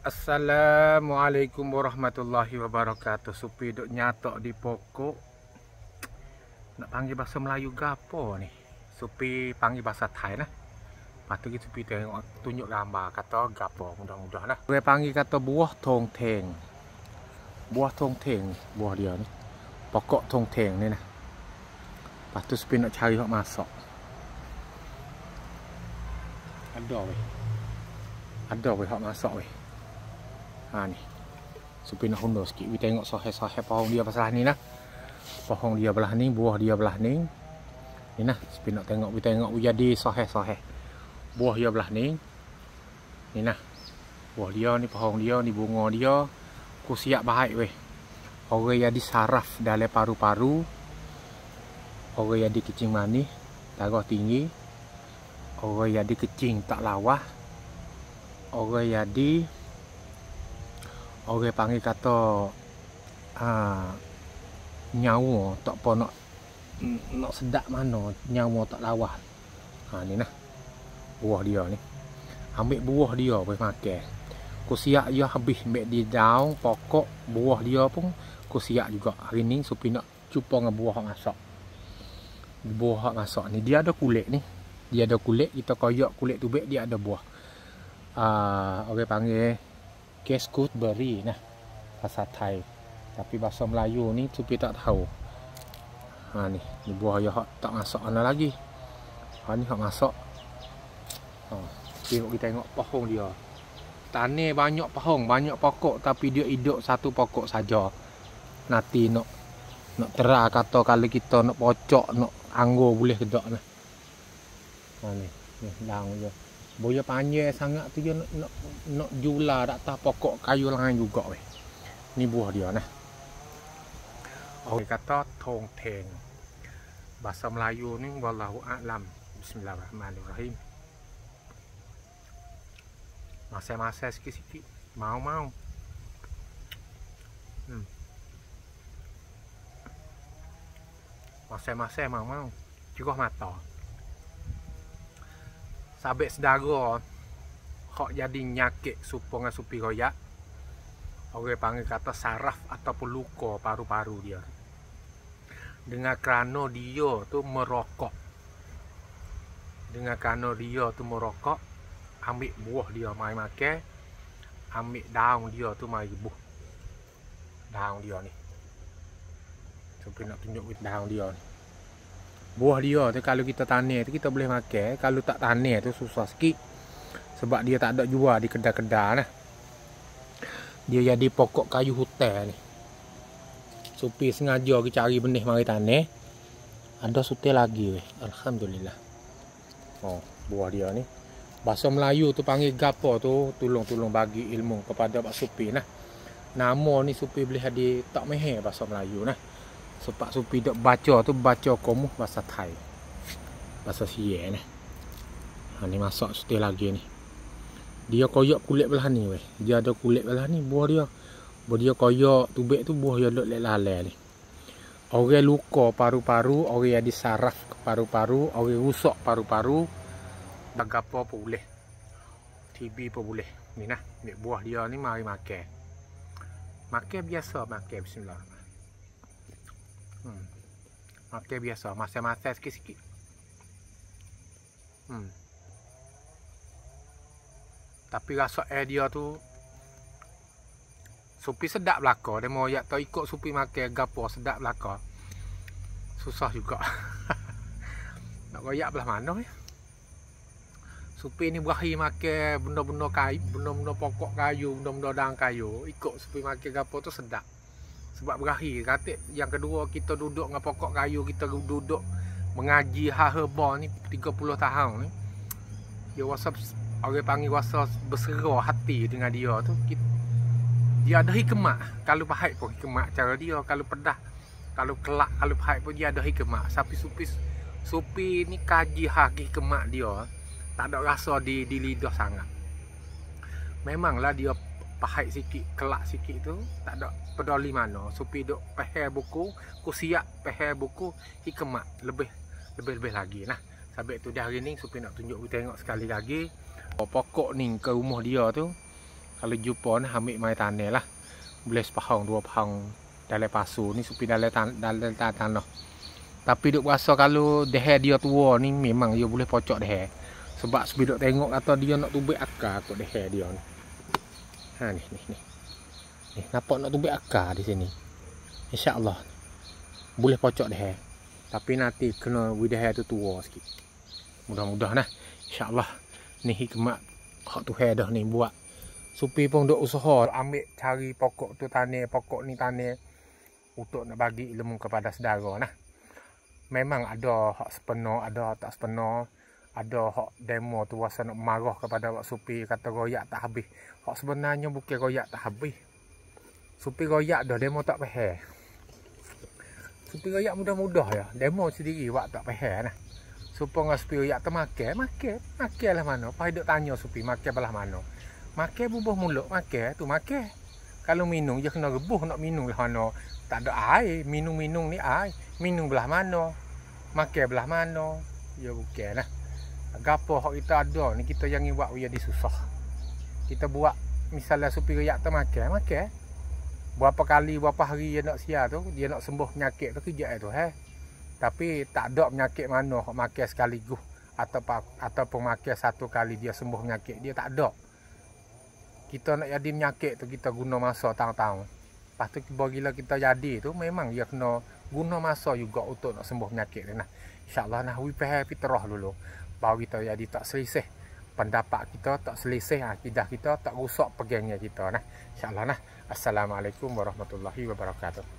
Assalamualaikum warahmatullahi wabarakatuh. Supi duk nyatok di pokok. Nak panggil bahasa Melayu gapo ni? Supi panggil bahasa Thai nah. Lepas tu kita Supi tengok tunjuk gambar kata gapo mudah-mudah lah. Dia panggil kata buah thong theng. Buah thong theng, buah dia ni. Pokok thong theng ni nah. Lepas tu Supi nak cari hok masak. Ada weh. Ada weh hok masak weh. Ha ni. Supi nak hundur sikit. We tengok sohe-sohe pohon dia belah ni nah. Pohon dia belah ni, buah dia belah ni. Ni nah, Supi nak tengok, we tengok we jadi sohe-sohe. Buah dia belah ni. Ni nah. Buah dia ni, pohon dia ni, bunga dia. Ku siap baik weh. Orang jadi saraf dalam paru-paru. Orang jadi kecing manis, darah tinggi. Orang jadi kecing tak lawah. Orang jadi orang panggil kata nyawa tak apa nak sedap mana nyawa tak lawas. Ni nah buah dia ni. Ambil buah dia boleh makan. Ku siap dia habis ambil di daun pokok buah dia pun ku siap juga. Hari ni Supi nak cuba dengan buah hak masak. Buah hak masak ni dia ada kulit ni. Dia ada kulit, kita koyak kulit tu baik dia ada buah. Orang panggil Cashew berry nah bahasa Thai, tapi bahasa Melayu ni Supi tak tahu. Ni buah dia hak tak masak mana lagi. Ni hak masak. Kita tengok pohon dia. Tanah banyak pohon, banyak pokok tapi dia hidup satu pokok saja. Nanti nak terah kata kalau kita nak pocok, nak anggur boleh ke tak nah. Ni daun dia. Boya panjang sangat tu je nak jula dak tah pokok kayu lain juga weh. Ni buah dia nah. Orang kata thong theng. Bahasa Melayu ni wallahu a'lam. Bismillahirrahmanirrahim. Masa-masa sikit-sikit. Mau. Masa-masa mau. Cukup mata. Sabek sedara hak jadi nyakit supaya Supi royak. Orang panggil kata saraf ataupun luka paru-paru dia. Dengan kerana dia tu merokok. Ambil buah dia mai makan. Ambil daun dia tu mai rebuh. Daun dia ni. Supi nak tunjuk daun dia ni. Buah dia tu kalau kita tanam tu kita boleh makan. Kalau tak tanam tu susah sikit. Sebab dia tak ada jual di kedai-kedai nah. Dia jadi pokok kayu hutan ni. Supi sengaja ke cari benih mari tanam. Ada sutil lagi weh. Alhamdulillah. Buah dia ni. Bahasa Melayu tu panggil gapo tu, tolong bagi ilmu kepada Pak Supi nah. Nama ni Supi boleh ada tak mahir bahasa Melayu nah. Sebab Supi dok baca tu baca komuh bahasa Thai. Bahasa Sia nah. Ni masak sutil lagi ni. Dia koyak kulit belah ni weh. Dia ada kulit belah ni buah dia. Buah dia koyak tubik tu buah dia dok lelai ni. Orang luka paru-paru, orang ada saraf ke paru-paru, orang rusak paru-paru, bagapo pun boleh. TB pun boleh. Ni nah, ambil buah dia ni mari makan. Makan biasa, makan bismillah. Makan biasa, masa-masa sikit-sikit. Tapi rasa air dia tu Supi sedap belaka. Dia mau yak tak ikut Supi makan gapo sedap belaka. Susah juga. Nak royak belah mana ya? Supi ni berakhir makan benda-benda kayu, benda-benda pokok kayu, benda-benda daun kayu. Ikut Supi makan gapo tu sedap. Sebab berakhir kata yang kedua kita duduk dengan pokok kayu, kita duduk mengaji herba ni 30 tahun ni. Dia rasa orang panggil rasa berserah hati dengan dia tu. Dia ada hikmat. Kalau pahit pun hikmat cara dia, kalau pedas, kalau kelak, kalau pahit pun dia ada hikmat. Tapi Supi ni kaji hikmat dia. Tak ada rasa di lidah sangat. Memanglah dia pahit sikit, kelak sikit tu tak ada peduli mana. Supi duk pahal buku, ku siap pahal buku hikmat lebih lagi nah. Sabik tu dah hari ni Supi nak tunjuk tengok sekali lagi. Pokok ni ke rumah dia tu Kalau jumpa nah ambil mai tanah lah. Boleh sepahang 2 pahang dalam pasu ni supi dalam tanah. Tapi duk rasa kalau deher dia tua ni memang dia boleh pocok deher. Sebab supi duk tengok kata dia nak tubik akar kot deher dia ni. Ha ni. Ni nampak nak tubik akar di sini. Insya-Allah boleh pocok deher. Tapi nanti kena deher tu tua sikit. Mudah-mudah nah. Insya-Allah ni hikmat hak Tuhan dah ni buat. Supi pun duk usaha ambil cari pokok tu tanah, pokok ni tanah untuk nak bagi ilmu kepada saudara nah. Memang ada hak sepenuh, ada tak sepenuh. Ada hak demo tu rasa nak marah kepada Wak Supi kata royak tak habis. Hak sebenarnya bukan royak tak habis. Supi royak dah demo tak faham. Supi royak mudah-mudah ya. Demo sendiri wak tak faham nah. Supaya Supi royak termakan lah mana. Pai duk tanya Supi makan belah mana. Makan bubuh mulut makan tu makan. Kalau minum je kena rebuh nak minum belah mana. Tak ada air, minum-minum ni air. Minum belah mana. Makan belah mana. Ya bukan lah. Gapo hak kita ada ni kita jangan buat dia disusah. Kita buat misalnya Supi royak termakan. Berapa kali berapa hari dia nak sia tu, dia nak sembuh penyakit tu kejap tu Tapi tak ada penyakit mana hak makan sekaligus ataupun makan satu kali dia sembuh penyakit dia tak ada. Kita nak jadi penyakit tu kita guna masa tahun-tahun. Lepas tu bila kita jadi tu memang dia kena guna masa juga untuk nak sembuh penyakit tu nah. Insya-Allah nah we faham fitrah dulu. Baru kita jadi tak selisih pendapat kita, tak selisih akidah kita, tak rosak pegangnya kita nah. Insya-Allah nah. Assalamualaikum warahmatullahi wabarakatuh.